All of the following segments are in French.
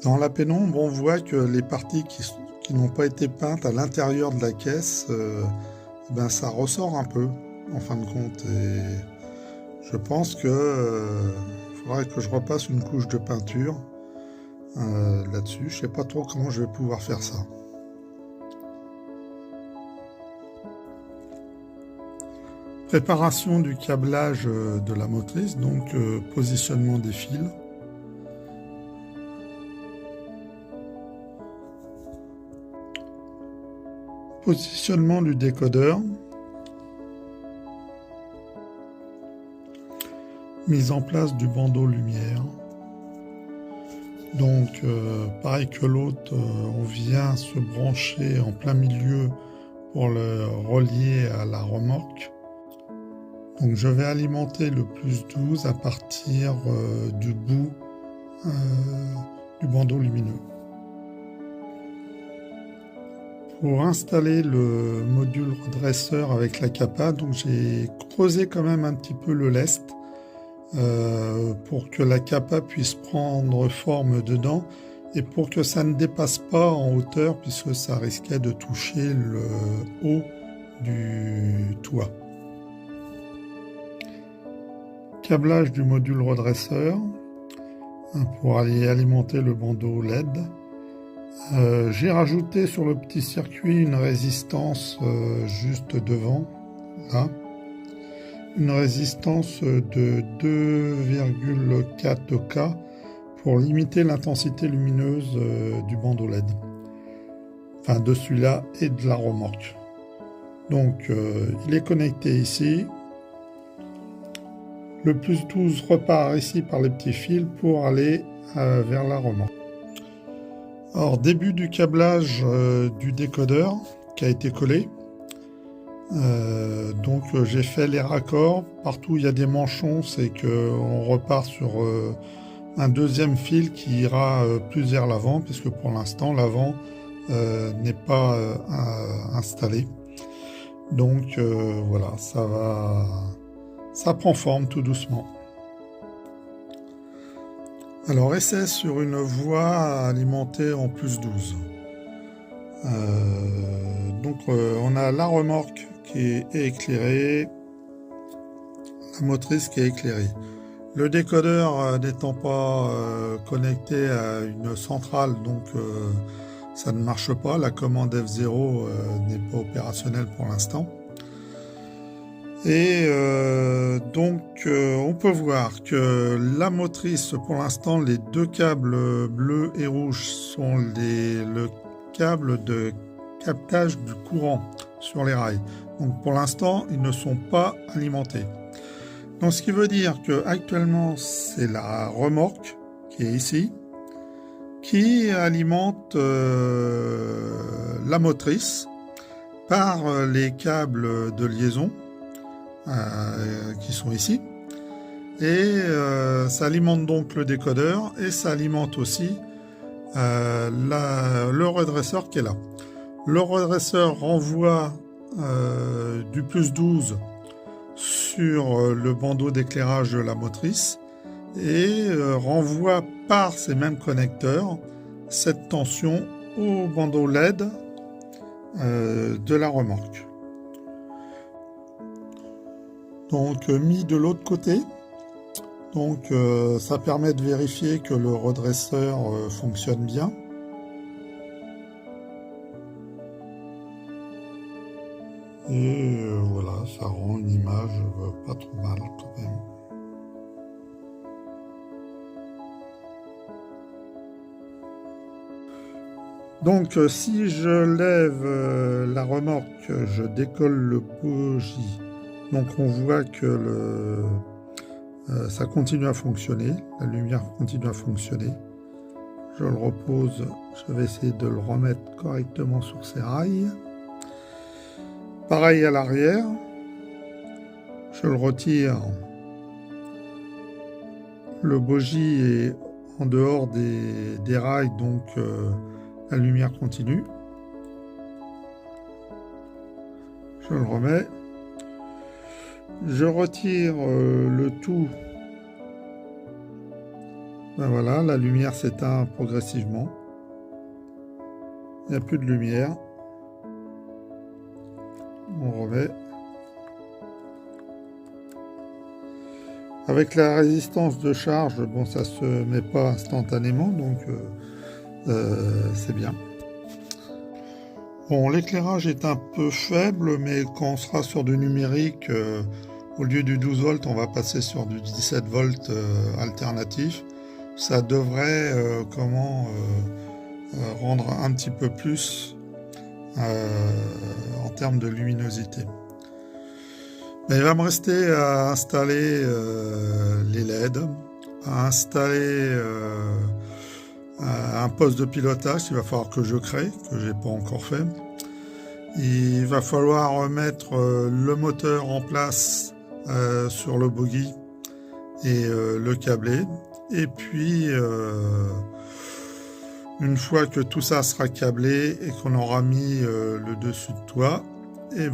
Dans la pénombre, on voit que les parties qui n'ont pas été peintes à l'intérieur de la caisse, ben ça ressort un peu, en fin de compte. Et je pense que faudrait que je repasse une couche de peinture là-dessus. Je sais pas trop comment je vais pouvoir faire ça. Préparation du câblage de la motrice, donc positionnement des fils. Positionnement du décodeur. Mise en place du bandeau lumière. Donc pareil que l'autre, on vient se brancher en plein milieu pour le relier à la remorque. Donc je vais alimenter le plus 12 à partir du bout du bandeau lumineux. Pour installer le module redresseur avec la capa, donc j'ai creusé quand même un petit peu le lest pour que la capa puisse prendre forme dedans et pour que ça ne dépasse pas en hauteur puisque ça risquait de toucher le haut du toit. Câblage du module redresseur pour aller alimenter le bandeau LED. J'ai rajouté sur le petit circuit une résistance juste devant, là. Une résistance de 2,4 K pour limiter l'intensité lumineuse du bandeau LED. Enfin, de celui-là et de la remorque. Donc, il est connecté ici. Le plus 12 repart ici par les petits fils pour aller vers la remorque. Alors, début du câblage du décodeur qui a été collé. Donc j'ai fait les raccords. Partout où il y a des manchons, c'est qu'on repart sur un deuxième fil qui ira plus vers l'avant, puisque pour l'instant l'avant n'est pas installé. Donc voilà, ça prend forme tout doucement. Alors essai sur une voie alimentée en plus 12. Donc on a la remorque qui est éclairée, la motrice qui est éclairée. Le décodeur n'étant pas connecté à une centrale, donc ça ne marche pas. La commande F0 n'est pas opérationnelle pour l'instant. Et donc on peut voir que la motrice, pour l'instant, les deux câbles bleus et rouges sont le câble de captage du courant sur les rails. Donc pour l'instant, ils ne sont pas alimentés. Donc ce qui veut dire que actuellement, c'est la remorque qui est ici qui alimente la motrice par les câbles de liaison qui sont ici. Et ça alimente donc le décodeur et ça alimente aussi le redresseur qui est là. Le redresseur renvoie du plus 12 sur le bandeau d'éclairage de la motrice et renvoie par ces mêmes connecteurs cette tension au bandeau LED de la remorque. Donc mis de l'autre côté. Donc ça permet de vérifier que le redresseur fonctionne bien. Et voilà, ça rend une image pas trop mal quand même. Donc si je lève la remorque, je décolle le bogie. Donc on voit que ça continue à fonctionner, la lumière continue à fonctionner. Je le repose, je vais essayer de le remettre correctement sur ses rails. Pareil à l'arrière, je le retire, le bogie est en dehors des rails, donc la lumière continue. Je le remets, je retire le tout Ben voilà, la lumière s'éteint progressivement. Il n'y a plus de lumière. On remet. Avec la résistance de charge, bon, ça se met pas instantanément, donc c'est bien. Bon, l'éclairage est un peu faible, mais quand on sera sur du numérique, au lieu du 12 volts, on va passer sur du 17 volts alternatif. Ça devrait rendre un petit peu plus en termes de luminosité. Mais il va me rester à installer les LED, à installer un poste de pilotage qu'il va falloir que je crée, que je n'ai pas encore fait. Il va falloir remettre le moteur en place sur le bogie et le câbler. Et puis, une fois que tout ça sera câblé et qu'on aura mis le dessus de toit, et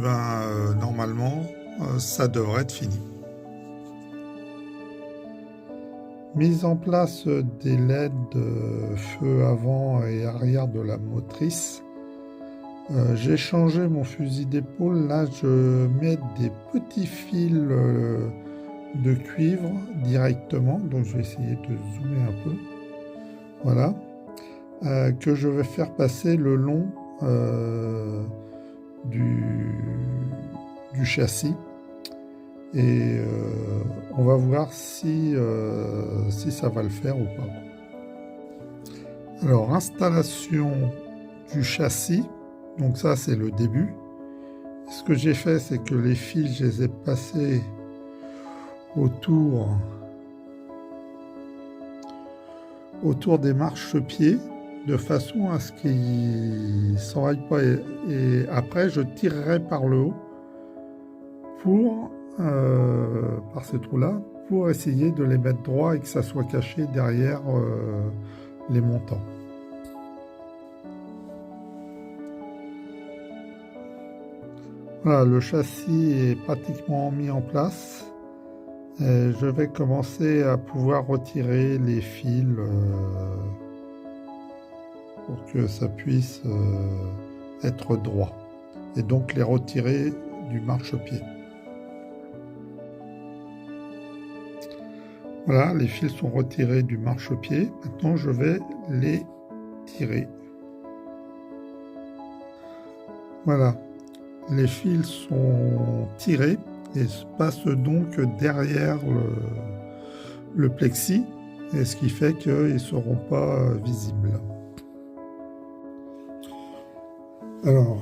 normalement, ça devrait être fini. Mise en place des LED feu avant et arrière de la motrice. J'ai changé mon fusil d'épaule. Là, je mets des petits fils de cuivre directement. Donc, je vais essayer de zoomer un peu. Voilà. Que je vais faire passer le long du châssis. Et on va voir si ça va le faire ou pas. Alors, installation du châssis. Donc ça, c'est le début. Ce que j'ai fait, c'est que les fils, je les ai passés autour des marchepieds, de façon à ce qu'ils ne s'enraillent pas. Et après, je tirerai par le haut par ces trous-là, pour essayer de les mettre droits et que ça soit caché derrière les montants. Voilà, le châssis est pratiquement mis en place. Et je vais commencer à pouvoir retirer les fils pour que ça puisse être droit. Et donc les retirer du marchepied. Voilà, les fils sont retirés du marchepied. Maintenant, je vais les tirer. Voilà, les fils sont tirés et passent donc derrière le plexi, et ce qui fait qu'ils ne seront pas visibles. Alors,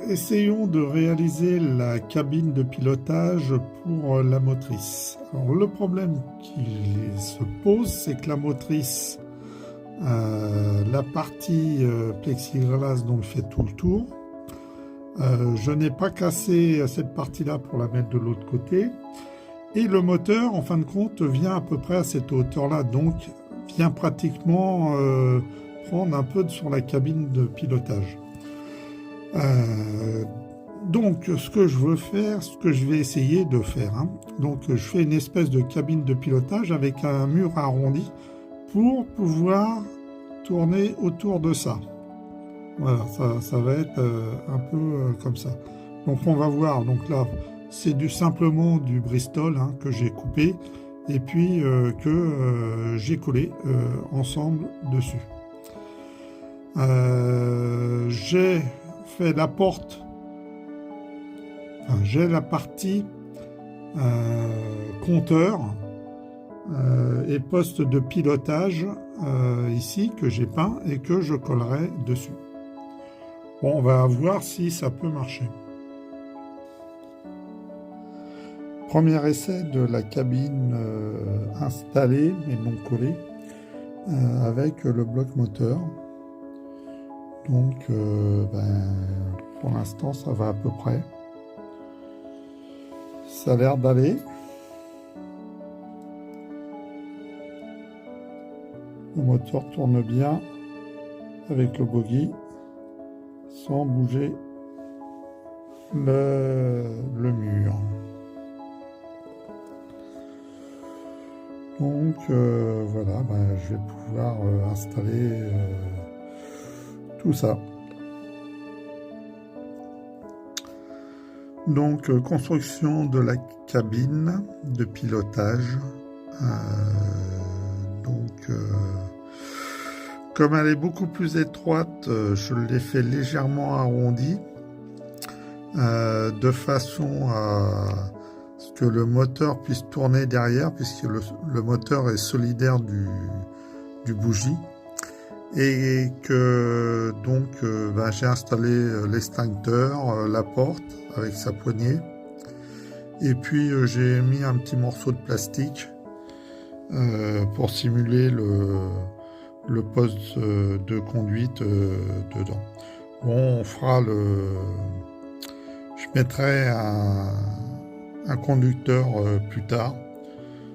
essayons de réaliser la cabine de pilotage pour la motrice. Alors, le problème qui se pose, c'est que la motrice, la partie plexiglas donc fait tout le tour. Je n'ai pas cassé cette partie-là pour la mettre de l'autre côté. Et le moteur, en fin de compte, vient à peu près à cette hauteur-là. Donc, vient pratiquement prendre un peu sur la cabine de pilotage. Donc, ce que je veux faire, ce que je vais essayer de faire, donc je fais une espèce de cabine de pilotage avec un mur arrondi pour pouvoir tourner autour de ça. Voilà, ça va être un peu comme ça. Donc, on va voir. Donc là, c'est simplement du Bristol que j'ai coupé et puis que j'ai collé ensemble dessus. J'ai fait la porte, j'ai la partie compteur et poste de pilotage ici que j'ai peint et que je collerai dessus. Bon, on va voir si ça peut marcher. Premier essai de la cabine installée mais non collée avec le bloc moteur. Donc, pour l'instant, ça va à peu près. Ça a l'air d'aller. Le moteur tourne bien avec le bogie sans bouger le mur. Donc, voilà, je vais pouvoir installer tout ça. Donc construction de la cabine de pilotage. Comme elle est beaucoup plus étroite, je l'ai fait légèrement arrondi de façon à ce que le moteur puisse tourner derrière, puisque le moteur est solidaire du bougie, et que donc j'ai installé l'extincteur, la porte avec sa poignée, et puis j'ai mis un petit morceau de plastique pour simuler le poste de conduite dedans. Bon, on fera je mettrai un conducteur plus tard.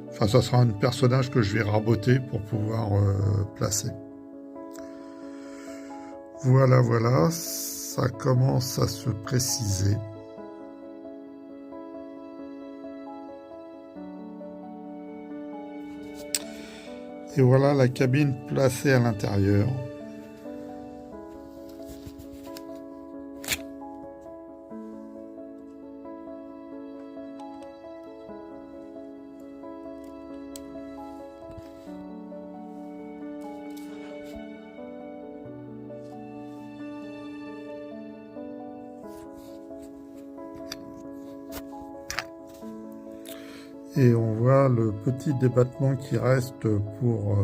Enfin, ça sera un personnage que je vais raboter pour pouvoir placer. Voilà, ça commence à se préciser. Et voilà la cabine placée à l'intérieur. Et on voit le petit débattement qui reste pour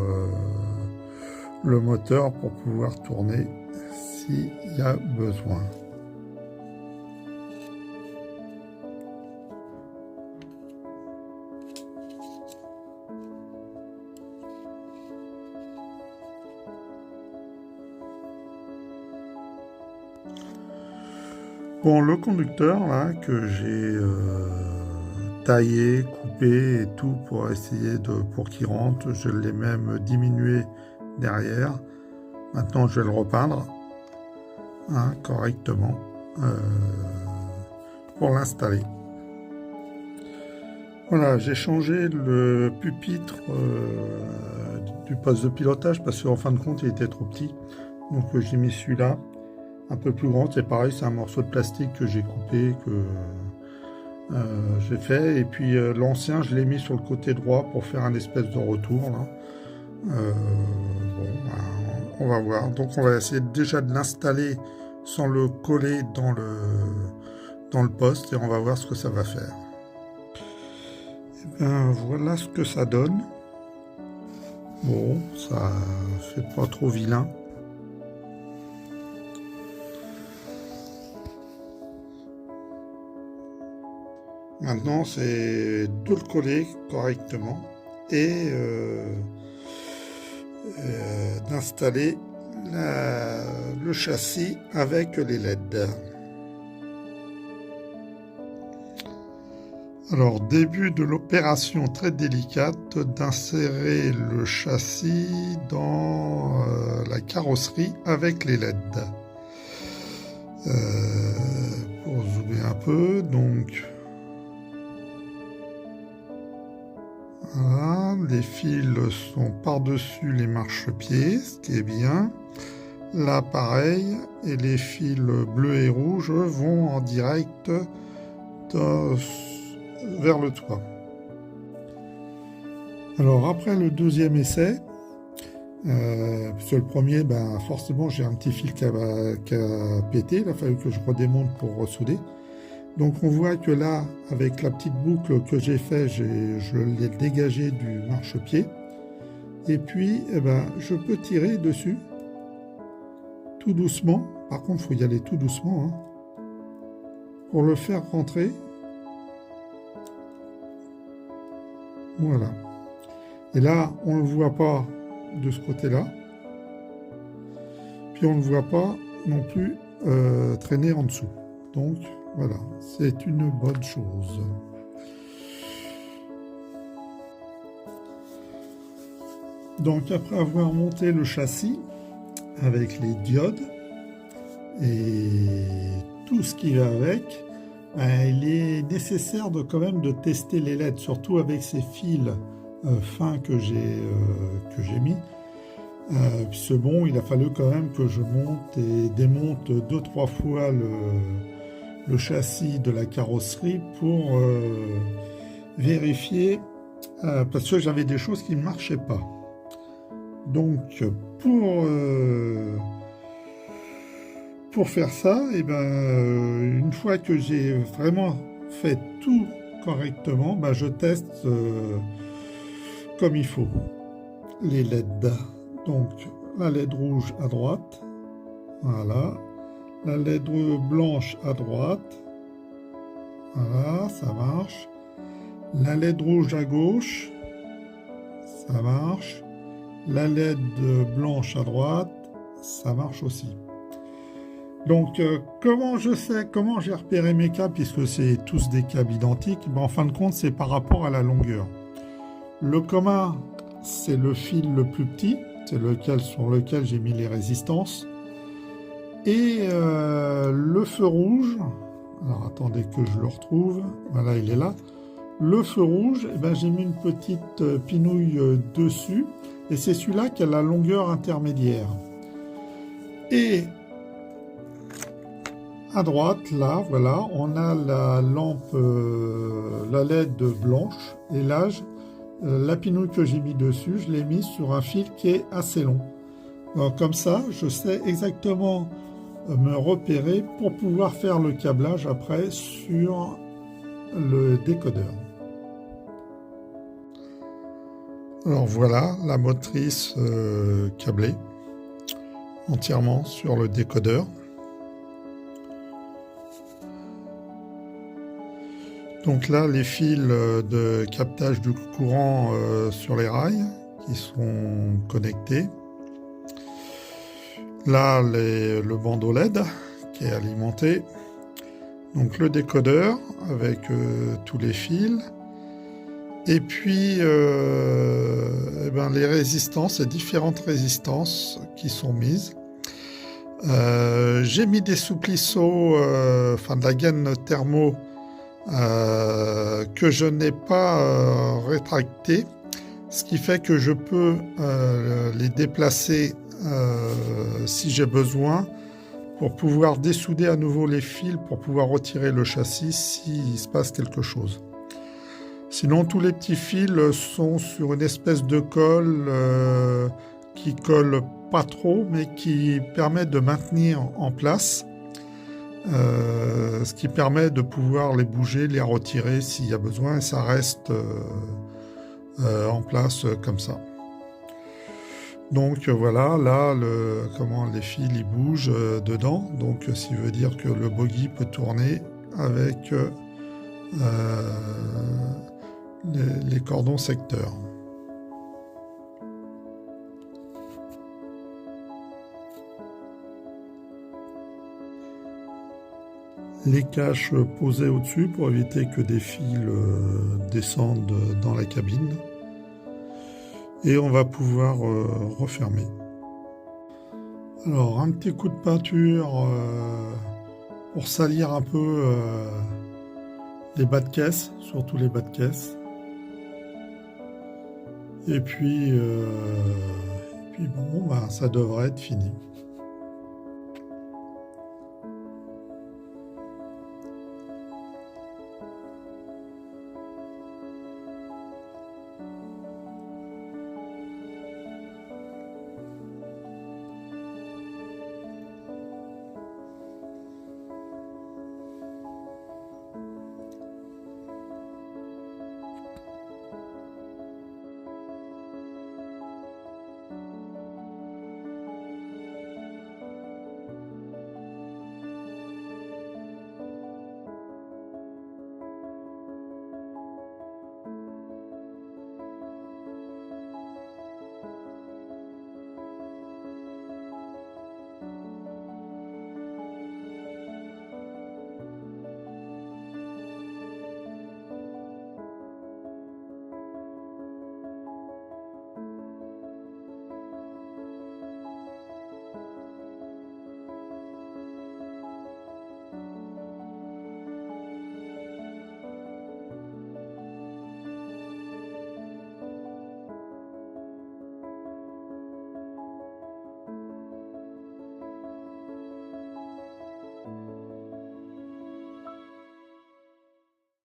le moteur pour pouvoir tourner s'il y a besoin. Bon, le conducteur là que j'ai taillé, coupé et tout pour essayer pour qu'il rentre, je l'ai même diminué derrière. Maintenant je vais le repeindre correctement pour l'installer. Voilà, j'ai changé le pupitre du poste de pilotage parce qu'en fin de compte il était trop petit, donc j'ai mis celui-là un peu plus grand. C'est pareil, c'est un morceau de plastique que j'ai coupé, que j'ai fait, et puis l'ancien je l'ai mis sur le côté droit pour faire un espèce de retour là. On va voir. Donc on va essayer déjà de l'installer sans le coller dans le poste, et on va voir ce que ça va faire. Et bien voilà ce que ça donne. Bon, ça fait pas trop vilain. Maintenant, c'est de le coller correctement et d'installer le châssis avec les LED. Alors, début de l'opération très délicate d'insérer le châssis dans la carrosserie avec les LED. Pour zoomer un peu, donc... Voilà, les fils sont par-dessus les marchepieds, ce qui est bien. Là, pareil, et les fils bleus et rouges vont en direct vers le toit. Alors, après le deuxième essai, puisque le premier, forcément, j'ai un petit fil qui a pété, il a fallu que je redémonte pour ressouder. Donc on voit que là, avec la petite boucle que j'ai fait, je l'ai dégagé du marchepied. Et puis, je peux tirer dessus, tout doucement. Par contre, il faut y aller tout doucement, pour le faire rentrer. Voilà. Et là, on ne le voit pas de ce côté-là. Puis on ne le voit pas non plus traîner en dessous. Donc, voilà, c'est une bonne chose. Donc après avoir monté le châssis avec les diodes et tout ce qui va avec, il est nécessaire quand même de tester les LED, surtout avec ces fils fins que j'ai mis. C'est bon, il a fallu quand même que je monte et démonte 2-3 fois le châssis de la carrosserie pour vérifier, parce que j'avais des choses qui ne marchaient pas. Donc pour faire ça, et une fois que j'ai vraiment fait tout correctement, je teste comme il faut les LED. Donc la LED rouge à droite, voilà, la LED blanche à droite, voilà, ça marche. La LED rouge à gauche, ça marche. La LED blanche à droite, ça marche aussi. Donc, comment j'ai repéré mes câbles, puisque c'est tous des câbles identiques, en fin de compte, c'est par rapport à la longueur. Le commun, c'est le fil le plus petit, c'est sur lequel j'ai mis les résistances. Et le feu rouge, alors attendez que je le retrouve, voilà, il est là. Le feu rouge, j'ai mis une petite pinouille dessus, et c'est celui-là qui a la longueur intermédiaire. Et à droite, là, voilà, on a la lampe, la LED blanche, et là, la pinouille que j'ai mis dessus, je l'ai mise sur un fil qui est assez long. Donc, comme ça, je sais exactement me repérer pour pouvoir faire le câblage après sur le décodeur. Alors voilà la motrice câblée entièrement sur le décodeur. Donc là, les fils de captage du courant sur les rails qui sont connectés. Là, le bandeau LED qui est alimenté. Donc le décodeur avec tous les fils. Et puis les résistances, les différentes résistances qui sont mises. J'ai mis des souplisseaux, de la gaine thermo que je n'ai pas rétracté, ce qui fait que je peux les déplacer si j'ai besoin pour pouvoir dessouder à nouveau les fils pour pouvoir retirer le châssis s'il se passe quelque chose. Sinon, tous les petits fils sont sur une espèce de colle qui colle pas trop, mais qui permet de maintenir en place, ce qui permet de pouvoir les bouger, les retirer s'il y a besoin, et ça reste en place comme ça. Donc voilà, là, les fils ils bougent dedans, donc ce qui veut dire que le bogie peut tourner avec les cordons secteurs. Les caches posées au-dessus pour éviter que des fils descendent dans la cabine. Et on va pouvoir refermer. Alors un petit coup de peinture pour salir un peu les bas de caisse, surtout les bas de caisse. Et puis, ça devrait être fini.